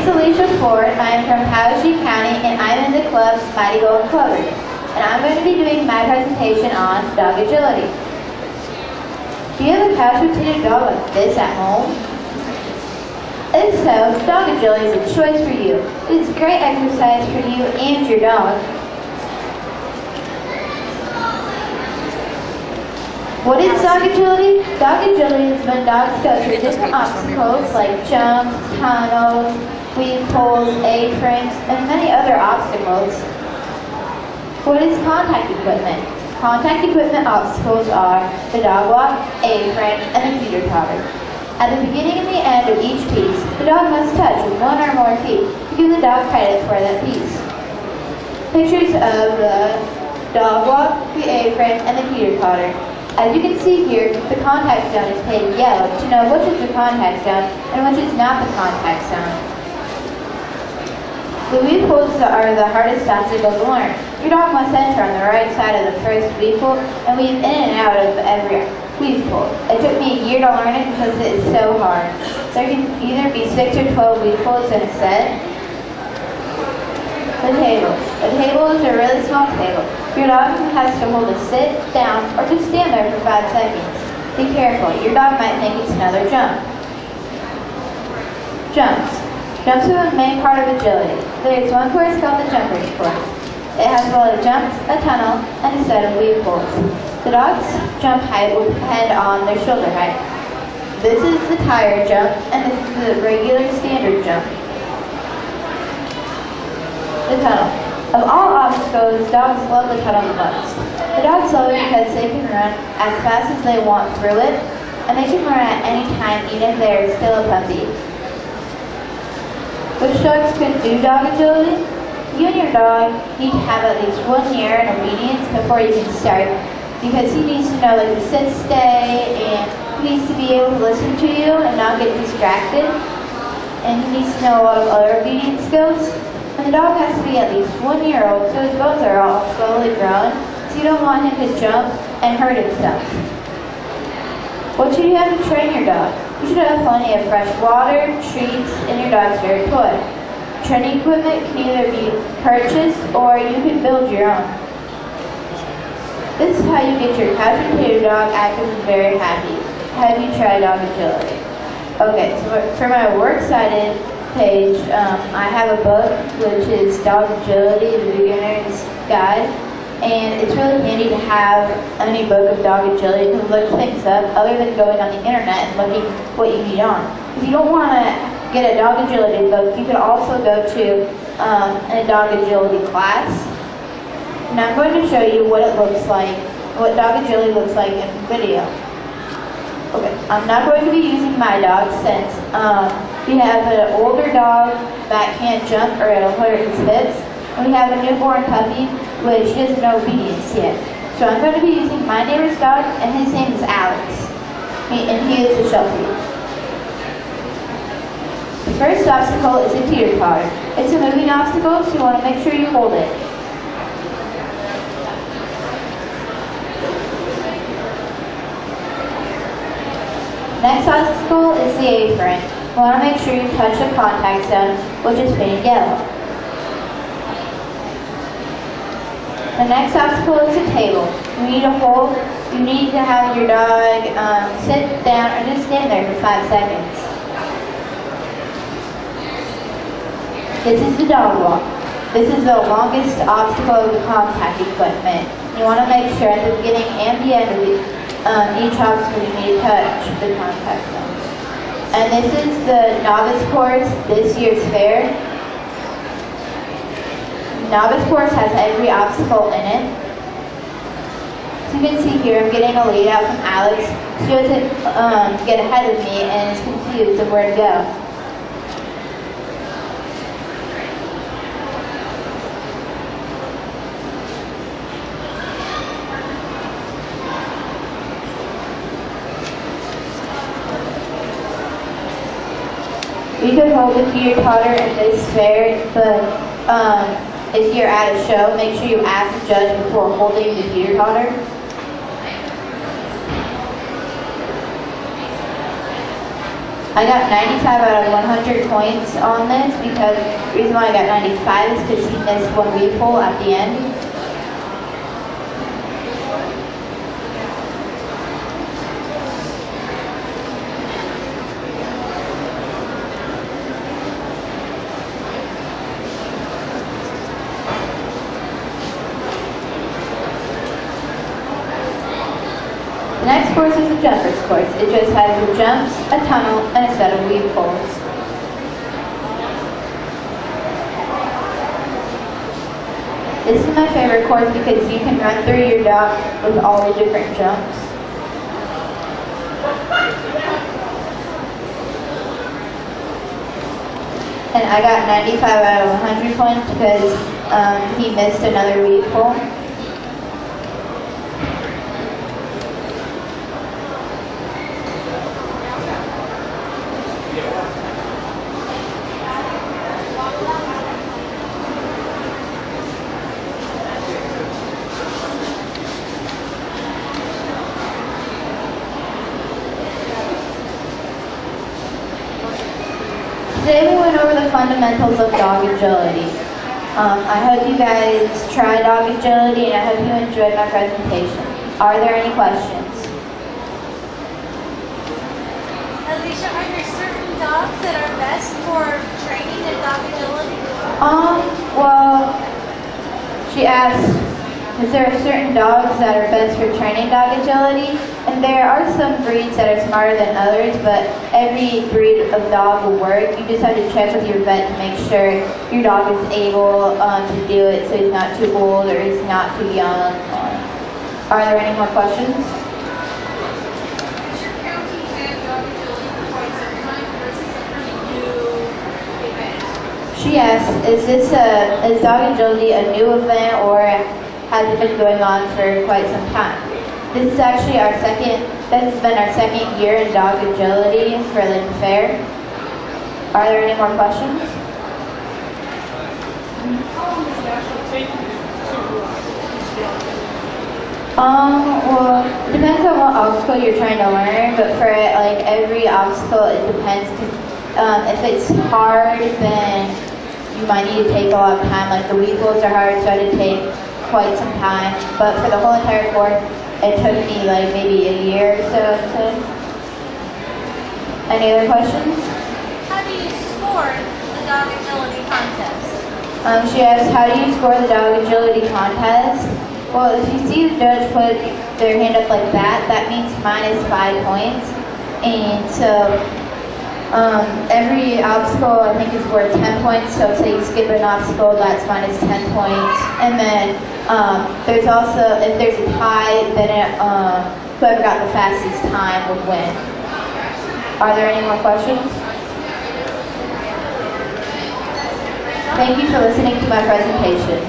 is Alisha Ford. I am from Poweshiek County, and I'm in the club Mighty Golden Clovers. And I'm going to be doing my presentation on dog agility. Do you have a pouch-rotated dog like this at home? If so, dog agility is a choice for you. It is great exercise for you and your dog. What is dog agility? Dog agility is when dogs go through different obstacles like jumps, tunnels, weave poles, A-frames, and many other obstacles. What is contact equipment? Contact equipment obstacles are the dog walk, A-frame, and the feeder totter. At the beginning and the end of each piece, the dog must touch with one or more feet to give the dog credit for that piece. Pictures of the dog walk, the A-frame, and the feeder totter. As you can see here, the contact zone is painted yellow to know which is the contact zone and which is not the contact zone. The weave poles are the hardest obstacle to learn. Your dog must enter on the right side of the first weave pole and weave in and out of every weave pole. It took me a year to learn it because it is so hard. There can either be 6 or 12 weave poles in a set. The table. A table is a really small table. Your dog has to hold it sit, down, or just stand there for 5 seconds. Be careful, your dog might think it's another jump. Jumps. Jumps are the main part of agility. There is one course called the jumper's course. It has a lot of jumps, a tunnel, and a set of weave poles. The dog's jump height will depend on their shoulder height. This is the tire jump, and this is the regular standard jump. The tunnel. Of all obstacles, dogs love the tunnel the most. The dogs love it because they can run as fast as they want through it, and they can run at any time even if they are still a puppy. Which dogs can do dog agility? You and your dog need to have at least 1 year in obedience before you can start, because he needs to know when to sit, stay, and he needs to be able to listen to you and not get distracted, and he needs to know a lot of other obedience skills. And the dog has to be at least 1 year old, so his bones are all slowly growing, so you don't want him to jump and hurt himself. What should you have to train your dog? You should have plenty of fresh water, treats, and your dog's favorite toy. Training equipment can either be purchased or you can build your own. This is how you get your couch-rotated dog active and very happy. Have you tried dog agility? Okay, so for my works cited page, I have a book which is Dog Agility, the Beginner's Guide, and it's really handy to have any book of dog agility to look things up other than going on the internet and looking what you need on. If you don't want to get a dog agility book, you could also go to a dog agility class. And I'm going to show you what it looks like, what dog agility looks like in video. Okay, I'm not going to be using my dog since we have an older dog that can't jump or it'll hurt his hips. And we have a newborn puppy which doesn't know obedience yet. So I'm going to be using my neighbor's dog, and his name is Alex. And he is a sheltie. The first obstacle is a teeter totter. It's a moving obstacle, so you want to make sure you hold it. Next obstacle is the A-frame. You want to make sure you touch the contact zone, which is painted yellow. The next obstacle is the table. You need to have your dog sit down or just stand there for 5 seconds. This is the dog walk. This is the longest obstacle of the contact equipment. You want to make sure at the beginning and the end of each obstacle you need to touch the contact zone. And this is the novice course this year's fair. The novice course has every obstacle in it. So you can see here I'm getting a lead out from Alex. She doesn't get ahead of me and is confused of where to go. You could hold the feeder totter in this fair, but if you're at a show, make sure you ask the judge before holding the feeder totter. I got 95 out of 100 points on this because the reason why I got 95 is because he missed one weed pull at the end. The next course is a jumper's course. It just has the jumps, a tunnel, and a set of weed pulls. This is my favorite course because you can run through your dog with all the different jumps. And I got 95 out of 100 points because he missed another weed pull. Today we went over the fundamentals of dog agility. I hope you guys try dog agility and I hope you enjoyed my presentation. Are there any questions? Alisha, are there certain dogs that are best for training in dog agility? Well, she asked, is there certain dogs that are best for training dog agility? And there are some breeds that are smarter than others, but every breed of dog will work. You just have to check with your vet to make sure your dog is able to do it so he's not too old or he's not too young. Are there any more questions? She asked, is dog agility a new event or has it been going on for quite some time? This is actually this has been our second year in dog agility for the fair. Are there any more questions? Well, it depends on what obstacle you're trying to learn, but for like every obstacle it depends. If it's hard, then you might need to take a lot of time. Like the weed pulls are hard, so I had to take quite some time. But for the whole entire course, it took me like maybe a year or so, I'd say. Any other questions? How do you score the dog agility contest? She asked, how do you score the dog agility contest? Well, if you see the judge put their hand up like that, that means -5 points. And so every obstacle I think is worth 10 points. So say you skip an obstacle, that's -10 points. And then there's also, if there's a tie, then whoever got the fastest time would win. Are there any more questions? Thank you for listening to my presentation.